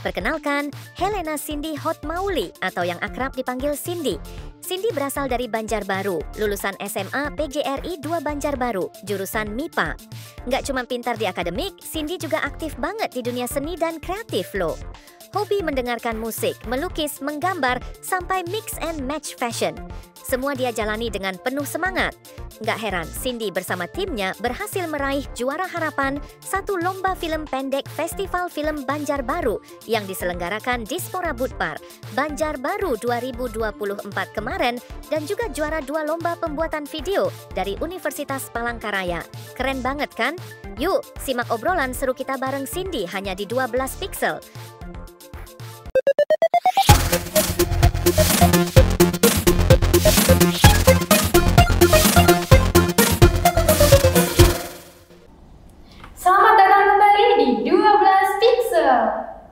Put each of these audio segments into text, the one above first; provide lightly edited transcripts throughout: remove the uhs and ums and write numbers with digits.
Perkenalkan, Helena Cindy Hotmauli atau yang akrab dipanggil Cindy. Cindy berasal dari Banjarbaru, lulusan SMA PGRI 2 Banjarbaru, jurusan MIPA. Nggak cuma pintar di akademik, Cindy juga aktif banget di dunia seni dan kreatif loh. Hobi mendengarkan musik, melukis, menggambar, sampai mix and match fashion. Semua dia jalani dengan penuh semangat. Nggak heran, Cindy bersama timnya berhasil meraih juara harapan satu lomba film pendek Festival Film Banjarbaru yang diselenggarakan Dispora Budpar, Banjarbaru 2024 kemarin, dan juga juara 2 lomba pembuatan video dari Universitas Palangkaraya. Keren banget kan? Yuk, simak obrolan seru kita bareng Cindy hanya di 12 Pixel. Selamat datang kembali di 12 Pixel.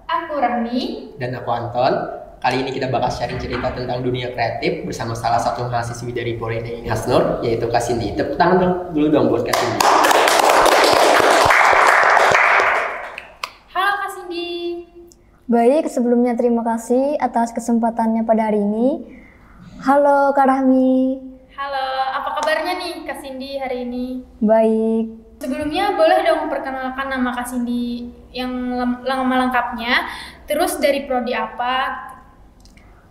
Aku Rahmi dan aku Anton. Kali ini kita bakal sharing cerita tentang dunia kreatif bersama salah satu mahasiswi dari Politeknik Hasnur, yaitu Kak Cindy. Tepuk tangan dulu dong buat Kak Cindy. Halo Kak Cindy. Baik, sebelumnya terima kasih atas kesempatannya pada hari ini. Halo Kak Rahmi. Halo, apa kabarnya nih Kak Cindy hari ini? Baik. Sebelumnya boleh dong perkenalkan nama Kak Cindy yang nama lengkapnya, terus dari prodi apa?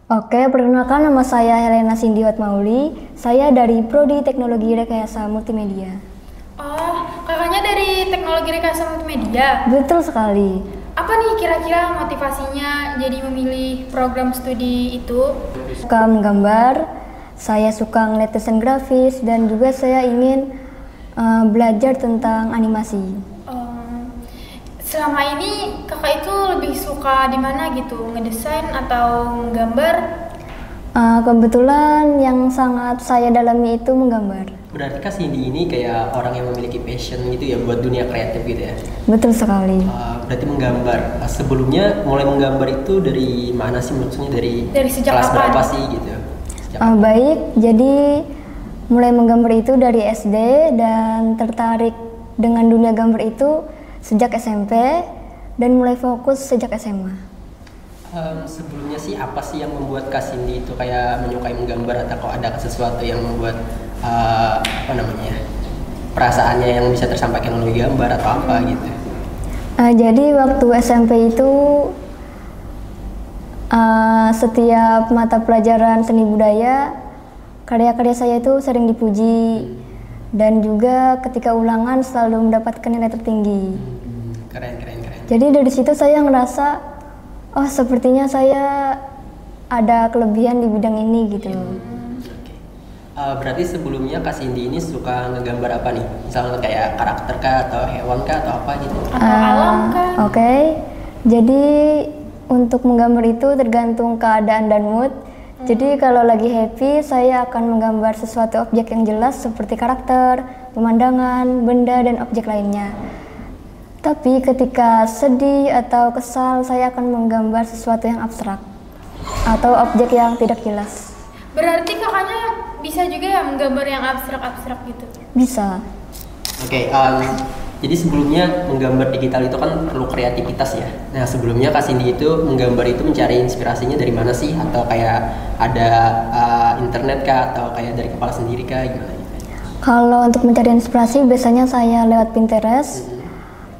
Oke, perkenalkan nama saya Helena Cindy Hotmauli. Saya dari Prodi Teknologi Rekayasa Multimedia. Oh, kakaknya dari Teknologi Rekayasa Multimedia? Betul sekali. Apa nih kira-kira motivasinya jadi memilih program studi itu? Suka menggambar, saya suka ngeliat desain grafis, dan juga saya ingin belajar tentang animasi. Selama ini kakak itu lebih suka di mana gitu, ngedesain atau menggambar? Kebetulan yang sangat saya dalami itu menggambar. Berarti Kak Cindy ini kayak orang yang memiliki passion gitu ya buat dunia kreatif gitu ya? Betul sekali. Berarti menggambar. Sebelumnya mulai menggambar itu dari mana sih, maksudnya dari sejak kelas kapan? Berapa sih gitu? Baik, jadi mulai menggambar itu dari SD dan tertarik dengan dunia gambar itu sejak SMP dan mulai fokus sejak SMA. Sebelumnya sih apa sih yang membuat Kak Cindy itu kayak menyukai menggambar, atau kok ada sesuatu yang membuat perasaannya yang bisa tersampaikan melalui gambar atau apa gitu? Jadi waktu SMP itu setiap mata pelajaran seni budaya karya-karya saya itu sering dipuji, dan juga ketika ulangan selalu mendapatkan nilai tertinggi. Keren. Jadi dari situ saya ngerasa, oh sepertinya saya ada kelebihan di bidang ini gitu. Berarti sebelumnya Kak Cindy ini suka ngegambar apa nih? Misalnya kayak karakter kah, atau hewan kah, atau apa gitu? Atau alam kah? Oke. Jadi untuk menggambar itu tergantung keadaan dan mood. Jadi kalau lagi happy, saya akan menggambar sesuatu objek yang jelas seperti karakter, pemandangan, benda, dan objek lainnya. Tapi ketika sedih atau kesal, saya akan menggambar sesuatu yang abstrak atau objek yang tidak jelas. Berarti kakaknya bisa juga ya menggambar yang abstrak-abstrak gitu? Bisa. Oke, jadi sebelumnya menggambar digital itu kan perlu kreativitas ya. Nah sebelumnya Kak Cindy itu menggambar itu mencari inspirasinya dari mana sih? Atau kayak ada internet kah? Atau kayak dari kepala sendiri kah? Gimana? Kalau untuk mencari inspirasi biasanya saya lewat Pinterest.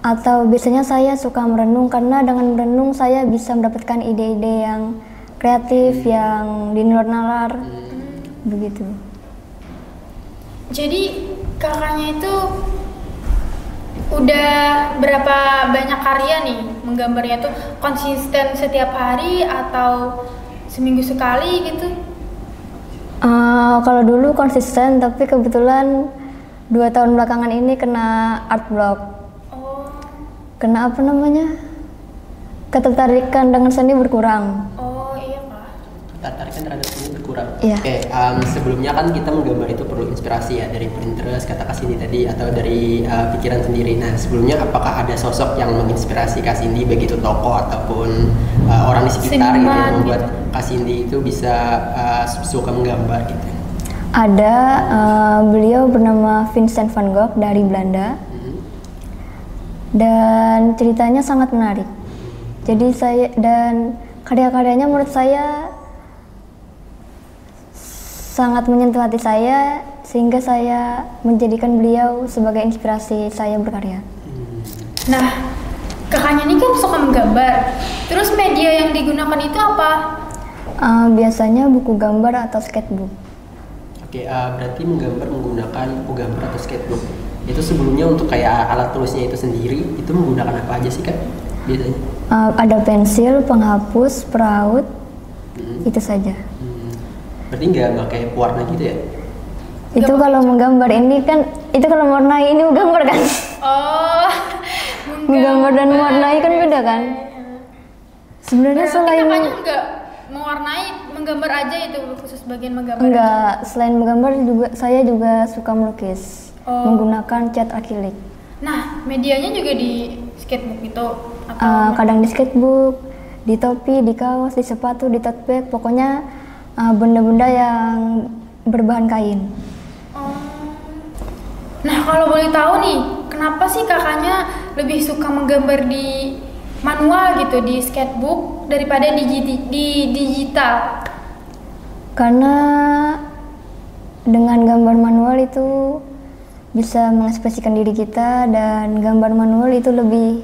Atau biasanya saya suka merenung, karena dengan merenung saya bisa mendapatkan ide-ide yang kreatif, yang di luar nalar. Begitu. Jadi kakaknya itu udah berapa banyak karya nih menggambarnya tuh? Konsisten setiap hari atau seminggu sekali gitu? Kalau dulu konsisten, tapi kebetulan 2 tahun belakangan ini kena art block. Kena ketertarikan dengan seni berkurang. Oh iya Kak. Ketertarikan terhadap seni berkurang. Iya. Oke, sebelumnya kan kita menggambar itu perlu inspirasi ya dari Pinterest, kata Kak Cindy tadi, atau dari pikiran sendiri. Nah sebelumnya apakah ada sosok yang menginspirasi Kak Cindy, baik itu tokoh ataupun orang di sekitar gitu, yang membuat Kak Cindy itu bisa suka menggambar gitu? Ada, beliau bernama Vincent van Gogh dari Belanda. Dan ceritanya sangat menarik. Jadi saya dan karya-karyanya menurut saya sangat menyentuh hati saya sehingga saya menjadikan beliau sebagai inspirasi saya berkarya. Nah, kakaknya ini kan suka menggambar. Terus media yang digunakan itu apa? Biasanya buku gambar atau sketchbook. Oke, berarti menggambar menggunakan buku gambar atau sketchbook. Itu sebelumnya untuk kayak alat tulisnya itu sendiri, itu menggunakan apa aja sih Kak biasanya? Ada pensil, penghapus, peraut, itu saja. Berarti nggak pakai pewarna gitu ya? Itu kalau menggambar ini kan, itu kalau mewarnai ini menggambar kan? Oh, Menggambar dan mewarnai kan beda kan? Sebenarnya berarti selain kakaknya nggak mewarnai, menggambar aja itu khusus bagian menggambar? enggak, selain menggambar juga saya juga suka melukis menggunakan cat akrilik. Nah, medianya juga di sketchbook itu? Atau Kadang di sketchbook, di topi, di kaos, di sepatu, di tote bag, pokoknya benda-benda yang berbahan kain. Nah, kalau boleh tahu nih, kenapa sih kakaknya lebih suka menggambar di manual gitu, di sketchbook daripada di digital? Karena dengan gambar manual itu bisa mengekspresikan diri kita, dan gambar manual itu lebih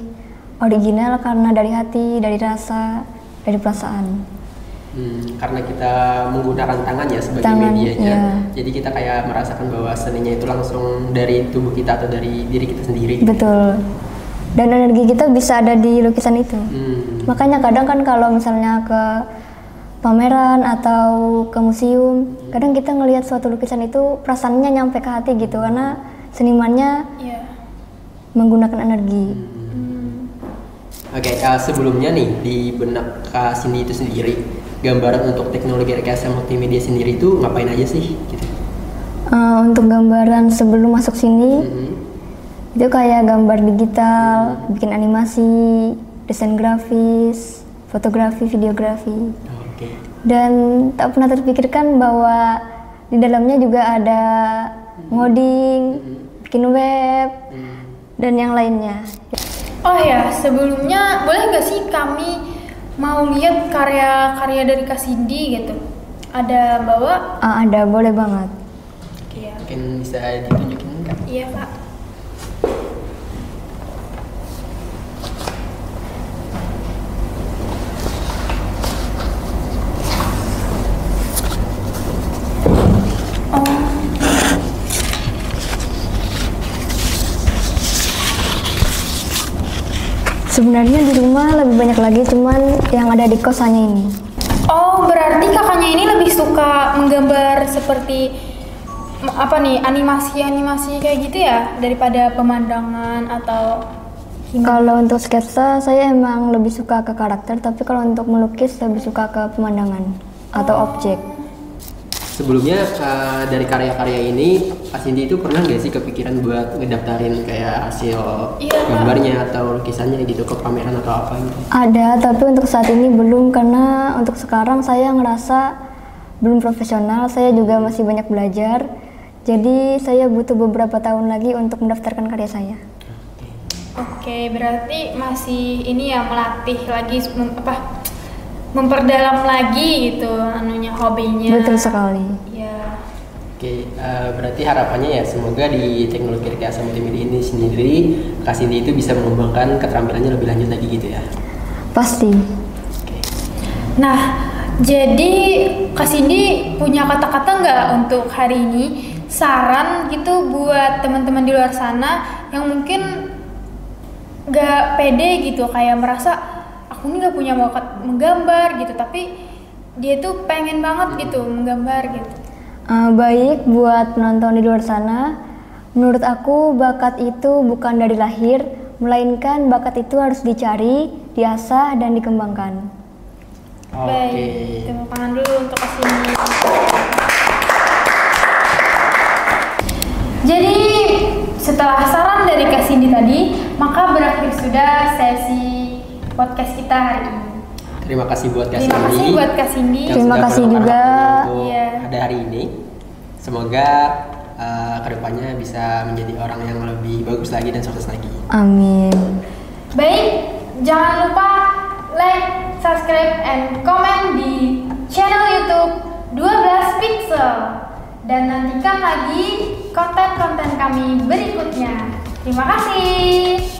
original karena dari hati, dari rasa, dari perasaan. Karena kita menggunakan tangan ya sebagai Tangan, medianya, iya. jadi kita kayak merasakan bahwa seninya itu langsung dari tubuh kita atau dari diri kita sendiri. Betul. Dan energi kita bisa ada di lukisan itu. Makanya kadang kan kalau misalnya ke pameran atau ke museum, kadang kita ngelihat suatu lukisan itu perasaannya nyampe ke hati gitu, karena senimannya menggunakan energi. Oke, sebelumnya nih di benak Kak Cindy itu sendiri, gambaran untuk teknologi rekayasa multimedia sendiri itu ngapain aja sih? Gitu. Untuk gambaran sebelum masuk sini, itu kayak gambar digital, bikin animasi, desain grafis, fotografi, videografi. Oke. Dan tak pernah terpikirkan bahwa di dalamnya juga ada ngoding, bikin web, dan yang lainnya. Oh ya, sebelumnya boleh nggak sih kami mau lihat karya-karya dari Kak Cindy gitu? Ada bawa? Ada, boleh banget. Iya. Mungkin bisa ditunjukin Kak? Iya Kak. Sebenarnya di rumah lebih banyak lagi, cuman yang ada di kos hanya ini. Oh, berarti kakaknya ini lebih suka menggambar seperti apa nih, animasi-animasi kayak gitu ya, daripada pemandangan atau gimana? Kalau untuk sketsa saya emang lebih suka ke karakter, tapi kalau untuk melukis lebih suka ke pemandangan atau objek. Sebelumnya dari karya-karya ini, Kak Cindy itu pernah nggak sih kepikiran buat ngedaftarin kayak hasil gambarnya atau lukisannya gitu ke pameran atau apa gitu? Ada, tapi untuk saat ini belum, karena untuk sekarang saya ngerasa belum profesional, saya juga masih banyak belajar. Jadi saya butuh beberapa tahun lagi untuk mendaftarkan karya saya. Oke, berarti masih ini ya, melatih lagi memperdalam lagi gitu anunya, hobinya. Betul sekali. Iya. Oke, berarti harapannya ya semoga di teknologi rekayasa multimedia ini sendiri Kak Cindy itu bisa mengembangkan keterampilannya lebih lanjut lagi gitu ya? Pasti. Nah, jadi Kak Cindy punya kata-kata nggak untuk hari ini, saran gitu buat teman-teman di luar sana yang mungkin nggak pede gitu, kayak merasa aku ini nggak punya bakat menggambar gitu, tapi dia tuh pengen banget gitu menggambar gitu. Baik buat penonton di luar sana, menurut aku bakat itu bukan dari lahir, melainkan bakat itu harus dicari, diasah, dan dikembangkan. Baik, tepuk tangan dulu untuk Kak Cindy. Jadi setelah saran dari Kak Cindy tadi, maka berakhir sudah sesi podcast kita hari ini. Terima kasih buat Kak Cindy. Terima kasih buat Kak Cindy. Terima kasih juga. Untuk ada hari ini. Semoga kedepannya bisa menjadi orang yang lebih bagus lagi dan sukses lagi. Amin. Baik, jangan lupa like, subscribe, and komen di channel YouTube 12 Pixel. Dan nantikan lagi konten-konten kami berikutnya. Terima kasih.